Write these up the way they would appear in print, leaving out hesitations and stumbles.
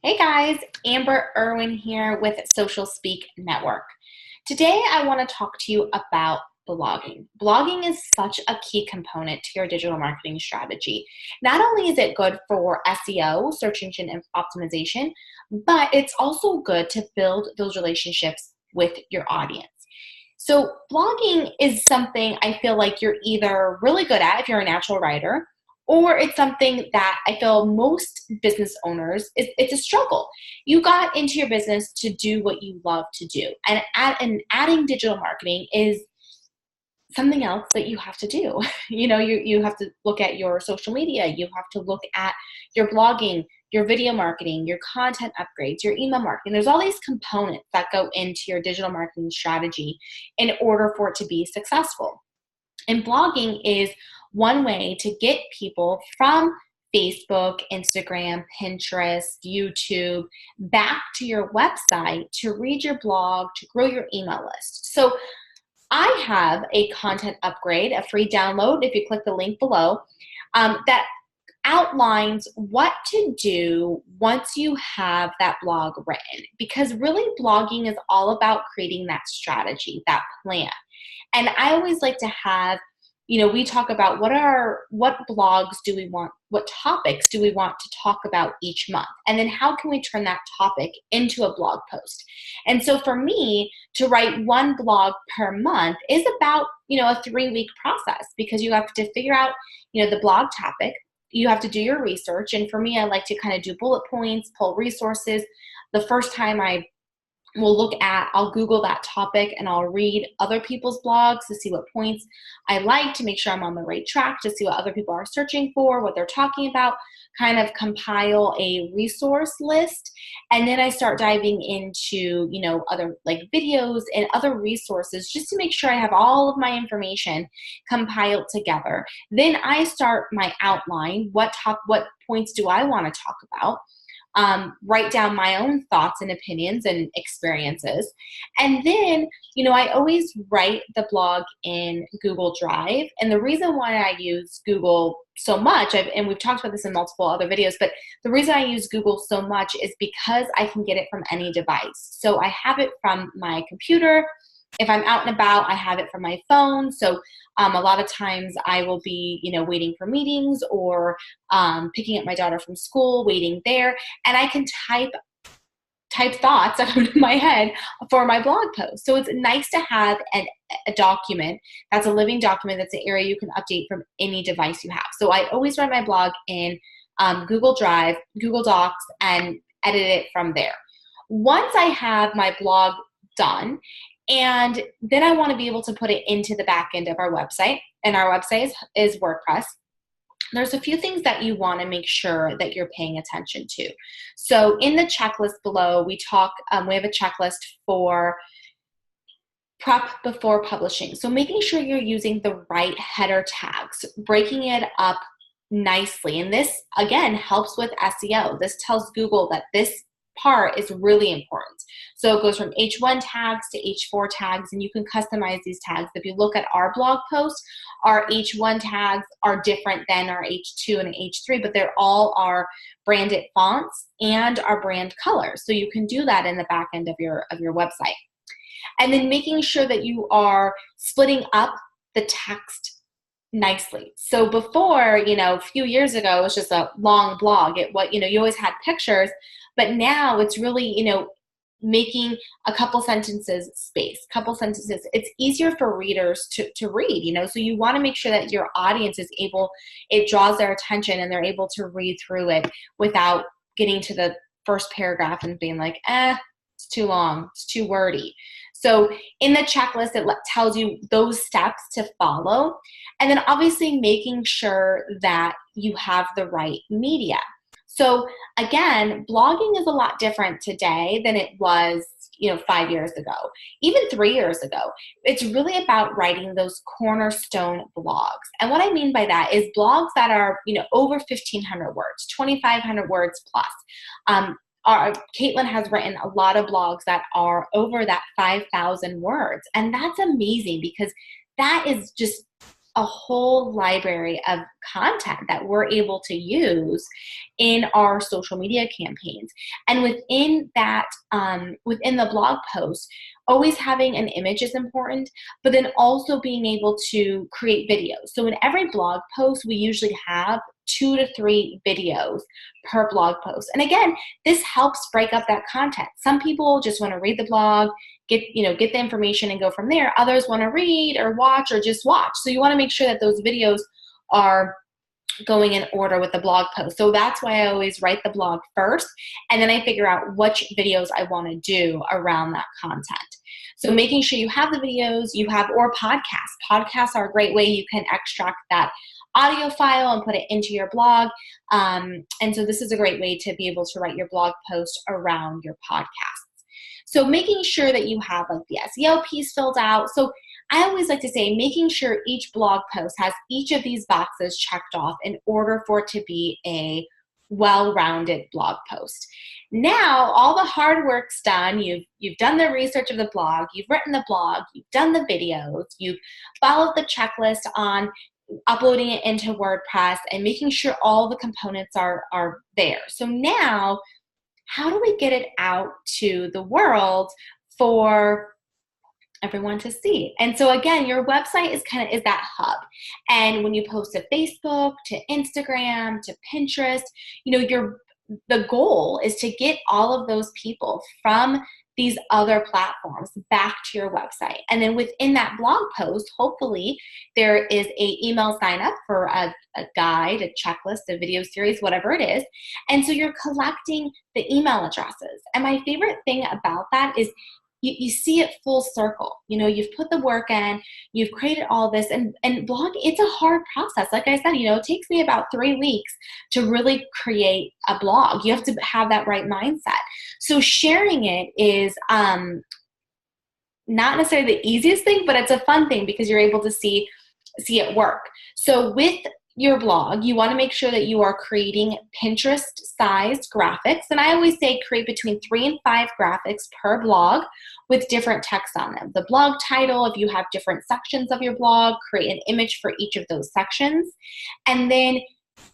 Hey guys, Amber Irwin here with Social Speak Network. Today I want to talk to you about blogging. Blogging is such a key component to your digital marketing strategy. Not only is it good for SEO, search engine optimization, but it's also good to build those relationships with your audience. So, blogging is something I feel like you're either really good at if you're a natural writer, or it's something that I feel most business owners, it's a struggle. You got into your business to do what you love to do. And adding digital marketing is something else that you have to do. You have to look at your social media, you have to look at your blogging, your video marketing, your content upgrades, your email marketing. There's all these components that go into your digital marketing strategy in order for it to be successful. And blogging is one way to get people from Facebook, Instagram, Pinterest, YouTube back to your website to read your blog, to grow your email list. So I have a content upgrade, a free download, if you click the link below, that outlines what to do once you have that blog written. Because really, blogging is all about creating that strategy, that plan. And I always like to have, we talk about what blogs do we want, what topics do we want to talk about each month? And then how can we turn that topic into a blog post? And so for me, to write one blog per month is about, a 3-week process, because you have to figure out, the blog topic. You have to do your research. And for me, I like to kind of do bullet points, pull resources. The first time I'll Google that topic and I'll read other people's blogs to see what points I like, to make sure I'm on the right track, to see what other people are searching for, what they're talking about, kind of compile a resource list. And then I start diving into, other like videos and other resources, just to make sure I have all of my information compiled together. Then I start my outline. What points do I want to talk about? Write down my own thoughts and opinions and experiences. And then, I always write the blog in Google Drive. And the reason why I use Google so much, and we've talked about this in multiple other videos, but the reason I use Google so much is because I can get it from any device. So I have it from my computer. If I'm out and about, I have it from my phone. So a lot of times I will be, waiting for meetings, or picking up my daughter from school, waiting there, and I can type thoughts that come to my head for my blog post. So it's nice to have a document that's a living document, that's an area you can update from any device you have. So I always write my blog in Google Drive, Google Docs, and edit it from there. Once I have my blog done, and then I want to be able to put it into the back end of our website, and our website is WordPress. There's a few things that you want to make sure that you're paying attention to. So in the checklist below, we have a checklist for prep before publishing. So making sure you're using the right header tags, breaking it up nicely. And this, again, helps with SEO. This tells Google that this part is really important. So it goes from H1 tags to H4 tags, and you can customize these tags. If you look at our blog post, our H1 tags are different than our H2 and H3, but they're all our branded fonts and our brand colors. So you can do that in the back end of your website. And then making sure that you are splitting up the text nicely. So before, a few years ago, it was just a long blog. You always had pictures, but now it's really, making a couple sentences space, couple sentences. It's easier for readers to read, so you want to make sure that your audience it draws their attention and they're able to read through it without getting to the first paragraph and being like, it's too long, it's too wordy. So in the checklist, it tells you those steps to follow. And then obviously making sure that you have the right media. So again, blogging is a lot different today than it was, 5 years ago, even 3 years ago. It's really about writing those cornerstone blogs. And what I mean by that is blogs that are, over 1,500 words, 2,500 words plus. Caitlin has written a lot of blogs that are over that 5,000 words. And that's amazing, because that is just a whole library of content that we're able to use in our social media campaigns. And within that, within the blog post, always having an image is important, but then also being able to create videos. So in every blog post, we usually have 2 to 3 videos per blog post. And again, this helps break up that content. Some people just want to read the blog, get the information and go from there. Others want to read or watch or just watch. So you want to make sure that those videos are going in order with the blog post. So that's why I always write the blog first, and then I figure out which videos I want to do around that content. So making sure you have the videos, or podcasts. Podcasts are a great way you can extract that audio file and put it into your blog. And so this is a great way to be able to write your blog post around your podcasts. So making sure that you have like the SEO piece filled out. So I always like to say making sure each blog post has each of these boxes checked off in order for it to be a well-rounded blog post. Now, all the hard work's done. You've done the research of the blog, you've written the blog, you've done the videos, you've followed the checklist on uploading it into WordPress and making sure all the components are there. So now, how do we get it out to the world for everyone to see? And so again, your website is that hub. And when you post to Facebook, to Instagram, to Pinterest, the goal is to get all of those people from these other platforms back to your website. And then within that blog post, hopefully there is a email sign up for a guide, a checklist, a video series, whatever it is. And so you're collecting the email addresses. And my favorite thing about that is you see it full circle. You've put the work in, you've created all this, and blog, it's a hard process. Like I said, it takes me about 3 weeks to really create a blog. You have to have that right mindset. So sharing it is not necessarily the easiest thing, but it's a fun thing because you're able to see it work. So with your blog, you want to make sure that you are creating Pinterest-sized graphics. And I always say create between 3 and 5 graphics per blog with different text on them. The blog title, if you have different sections of your blog, create an image for each of those sections. And then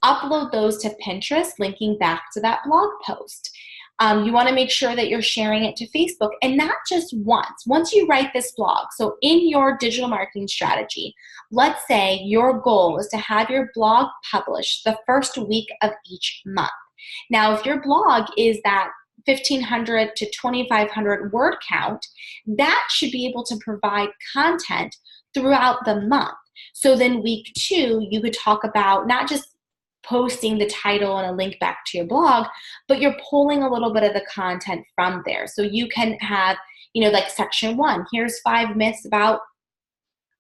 upload those to Pinterest, linking back to that blog post. You want to make sure that you're sharing it to Facebook, and not just once. Once you write this blog, so in your digital marketing strategy, let's say your goal is to have your blog published the first week of each month. Now, if your blog is that 1,500 to 2,500 word count, that should be able to provide content throughout the month. So then week 2, you could talk about not just posting the title and a link back to your blog, but you're pulling a little bit of the content from there. So you can have, like section 1, here's 5 myths about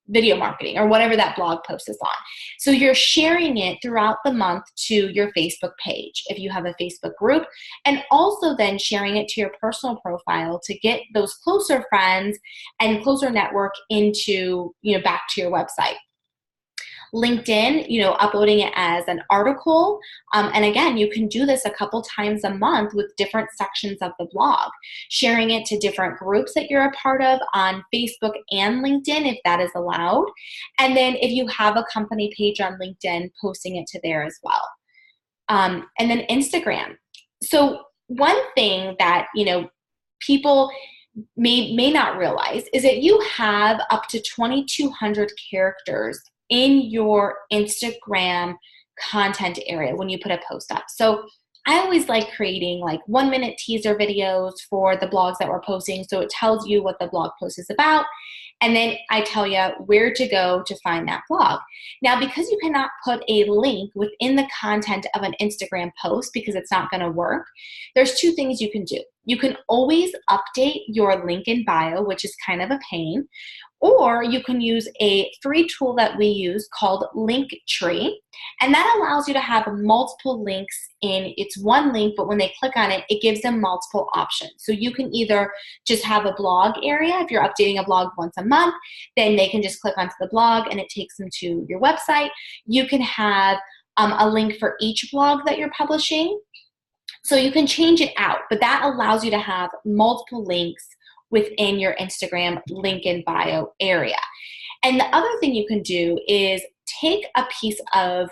video marketing, or whatever that blog post is on. So you're sharing it throughout the month to your Facebook page, if you have a Facebook group, and also then sharing it to your personal profile to get those closer friends and closer network into, back to your website. LinkedIn, uploading it as an article. And again, you can do this a couple times a month with different sections of the blog, sharing it to different groups that you're a part of on Facebook and LinkedIn, if that is allowed. And then if you have a company page on LinkedIn, posting it to there as well. And then Instagram. So one thing that, people may not realize is that you have up to 2,200 characters in your Instagram content area when you put a post up. So I always like creating like 1-minute teaser videos for the blogs that we're posting. So it tells you what the blog post is about. And then I tell you where to go to find that blog. Now, because you cannot put a link within the content of an Instagram post because it's not going to work, there's 2 things you can do. You can always update your link in bio, which is kind of a pain, or you can use a free tool that we use called Linktree, and that allows you to have multiple links in. It's one link, but when they click on it, it gives them multiple options. So you can either just have a blog area. If you're updating a blog once a month, then they can just click onto the blog and it takes them to your website. You can have a link for each blog that you're publishing. So you can change it out, but that allows you to have multiple links within your Instagram link in bio area. And the other thing you can do is take a piece of,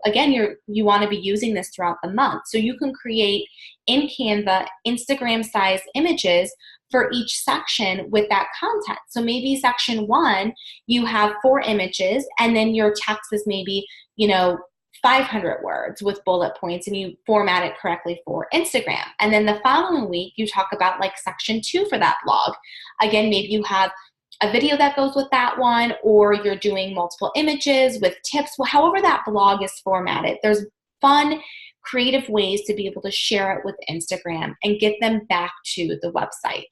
again, you want to be using this throughout the month. So you can create in Canva Instagram size images for each section with that content. So maybe section 1, you have 4 images, and then your text is maybe, 500 words with bullet points, and you format it correctly for Instagram. And then the following week, you talk about like section 2 for that blog. Again, maybe you have a video that goes with that one, or you're doing multiple images with tips. Well, however that blog is formatted, there's fun, creative ways to be able to share it with Instagram and get them back to the website.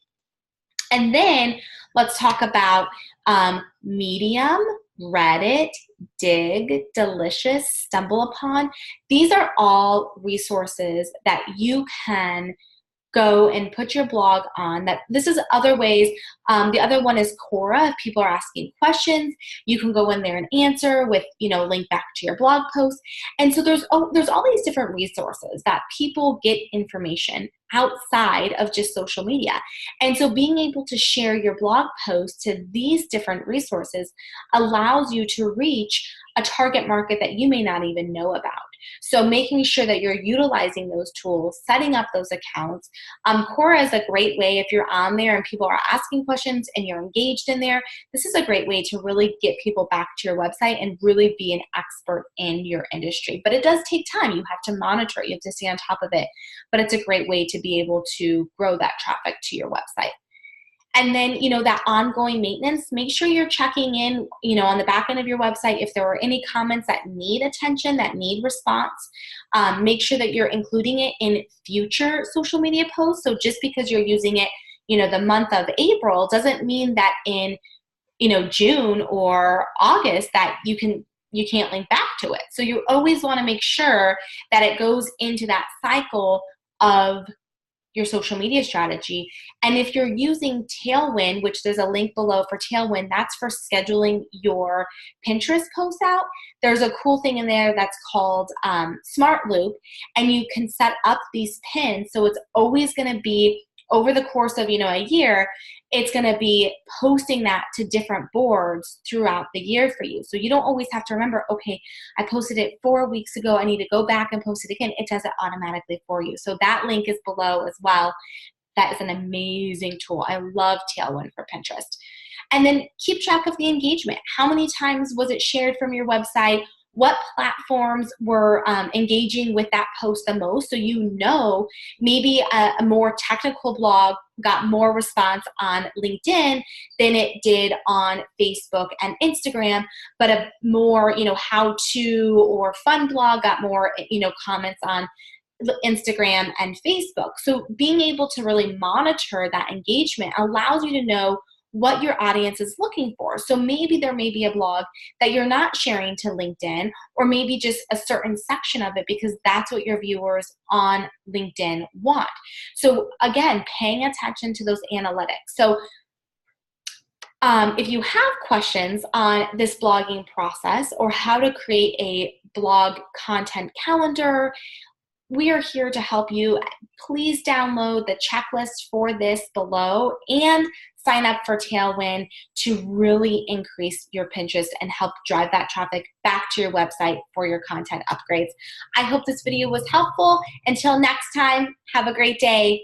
And then let's talk about Medium, Reddit, Dig, Delicious, Stumble Upon. These are all resources that you can go and put your blog on. That this is other ways. The other one is Quora. If people are asking questions, you can go in there and answer with, link back to your blog post. And so there's all these different resources that people get information outside of just social media. And so being able to share your blog post to these different resources allows you to reach a target market that you may not even know about. So making sure that you're utilizing those tools, setting up those accounts. Quora is a great way if you're on there and people are asking questions and you're engaged in there. This is a great way to really get people back to your website and really be an expert in your industry. But it does take time. You have to monitor it. You have to stay on top of it. But it's a great way to be able to grow that traffic to your website. And then, that ongoing maintenance, make sure you're checking in, on the back end of your website. If there are any comments that need attention, that need response, make sure that you're including it in future social media posts. So just because you're using it, the month of April doesn't mean that in, June or August that you can't link back to it. So you always want to make sure that it goes into that cycle of your social media strategy. And if you're using Tailwind, which there's a link below for Tailwind, that's for scheduling your Pinterest posts out. There's a cool thing in there that's called Smart Loop, and you can set up these pins. So it's always going to be over the course of, a year, it's going to be posting that to different boards throughout the year for you. So you don't always have to remember, okay, I posted it 4 weeks ago. I need to go back and post it again. It does it automatically for you. So that link is below as well. That is an amazing tool. I love Tailwind for Pinterest. And then keep track of the engagement. How many times was it shared from your website? What platforms were engaging with that post the most? So maybe a more technical blog got more response on LinkedIn than it did on Facebook and Instagram, but a more, how-to or fun blog got more, comments on Instagram and Facebook. So being able to really monitor that engagement allows you to know what your audience is looking for. So maybe there may be a blog that you're not sharing to LinkedIn, or maybe just a certain section of it because that's what your viewers on LinkedIn want. So again, paying attention to those analytics. So if you have questions on this blogging process or how to create a blog content calendar, we are here to help you. Please download the checklist for this below and sign up for Tailwind to really increase your Pinterest and help drive that traffic back to your website for your content upgrades. I hope this video was helpful. Until next time, have a great day.